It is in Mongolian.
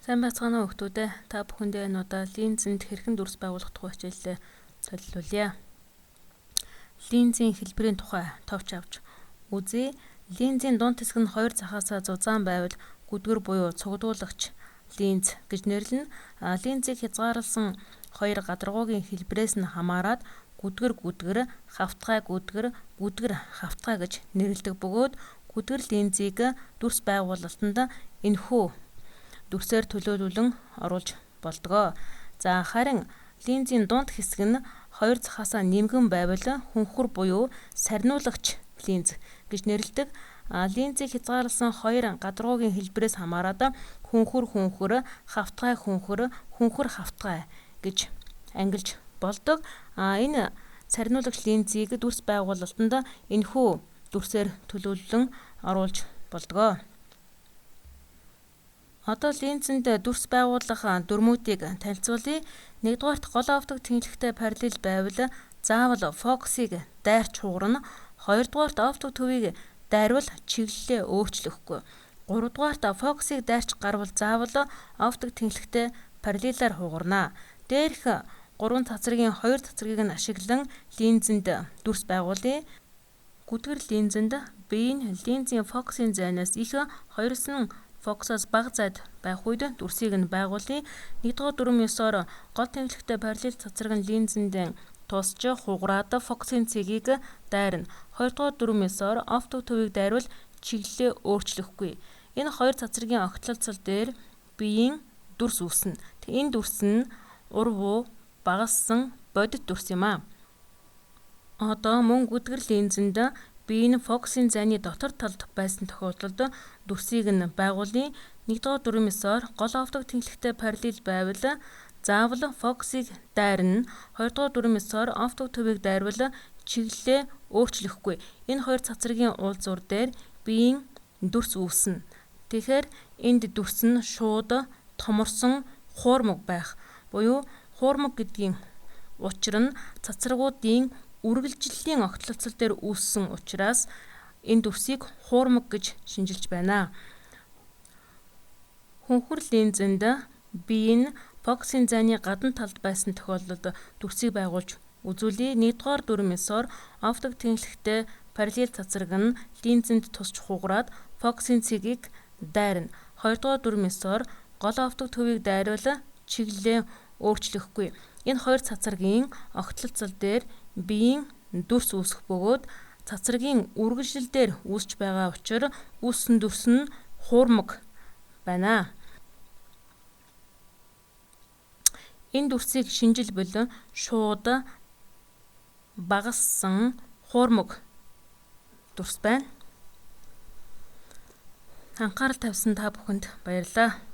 Сайн байцгаана уу хүүхдүүд ээ. Та бүхэндээ энэ удаа линзэнд хэрхэн дүрс байгуулах тухай хичээлээ солилцуулъя. Линзийн хэлбэрийн тухай товч авч үзье. Линзийн дунд хэсэг нь хоёр захаасаа зузаан байвал гүдгэр буюу цугдуулагч линз гэж нэрлэнэ. Линзийг хязгаарласан хоёр гадаргуугийн хэлбэрээс нь хамаарат гүдгэр, хавтгай гүдгэр, хавтгай гэж нэрлэдэг бөгөөд гүдгэр линзийг дүрс байгуулалтанд энэхүү дүрсээр төлөөлүүлэн оруулж болдгоо. За харин линзийн дунд хэсэг нь хоёр захаасаа нэмгэн байвал хүнхүр буюу сарниулагч линз гэж нэрлэдэг. Линзийг хязгаарласан хоёр гадаргуугийн хэлбэрээс хамаарат хүнхүр, хавтгай хүнхүр, хавтгай гэж ангилж болдог. Энэ сарниулагч линзийг дүрс байгуулалтанд энэхүү дүрсээр төлөөлөн оруулж болдгоо. Одоо линзэнд дүрс байгуулах дүрмүүдийг танилцуулъя. Нэгдүгээрт гол оптик тэнхлэгтэй параллел байвал заавал фокусыг дайрч хугарна. Хоёрдугаарт оптик төвийг дайрвал чиглэлээ өөрчлөхгүй. Гуравдугаарт фокусыг дайрч гарвал заавал оптик тэнхлэгтэй параллелаар хугарна. Дээрх гурван цацрагийн хоёр цацрагийг нь ашиглан линзэнд дүрс байгуулъя. Гүдгэр линзэнд бие нь линзийн фокусын зайнаас их хоёрсон фокусоос бага зайд байх үед дүрсийг нь байгуулъя. Нэгдүгээр дүрм ёсоор гол тэнхлэгтэй параллел цацраг нь линзэнд тусч хугараад фокусын цэгийг дайрна. Хоёрдугаар дүрм ёсоор оптик төвийг дайрвал чиглэлээ өөрчлөхгүй. Энэ хоёр цацрагийн огтлолцол дээр биеийн дүрс үүснэ. Энэ дүрс нь урвуу багассан бодит дүрс юм аа. Одоо мөн гүдгэр линзэнд бие нь фокусын зайны дотор талд байсан тохиолдолд дүрсийг нь байгуулъя. Нэгдүгээр дүрм ёсоор гол оптик тэнхлэгтэй параллел байвал заавал фокусыг дайрна. Хоёрдугаар дүрм ёсоор оптик төвийг дайрвал чиглэлээ өөрчлөхгүй. Энэ хоёр цацрагийн уулзуур дээр биеийн дүрс үүснэ. Тэгэхээр энд дүрс нь шууд томорсон хуурмаг байх. Буюу хуурмаг гэдгийн учир нь цацрагуудын үргэлжлэлийн огтлолцол дээр үүссэн учраас энэ дүрсийг хуурмаг гэж шинжилж байна. Хүнхүр линзэнд бие нь фокусын зайны гадна талд байсан тохиолдолд дүрсийг байгуулж үзүүлье. Нэгдүгээр дүрм ёсоор оптик тэнхлэгтэй параллел цацраг нь линзэнд тусч хугараад фокусын цэгийг дайрна. Хоёрдугаар дүрм ёсоор гол оптик төвийг дайрвал чиглэлээ өөрчлөхгүй. Энэ хоёр цацрагийн огтлолцол дээр биеийн дүрс үүсэх бөгөөд цацрагийн үргэлжлэл дээр үүсч байгаа учраас үүссэн дүрс нь хуурмаг байна. Энэ дүрсийг шинжилбэл шууд багассан хуурмаг дүрс байна. Анхаарал тавьсан та бүхэнд баярлалаа.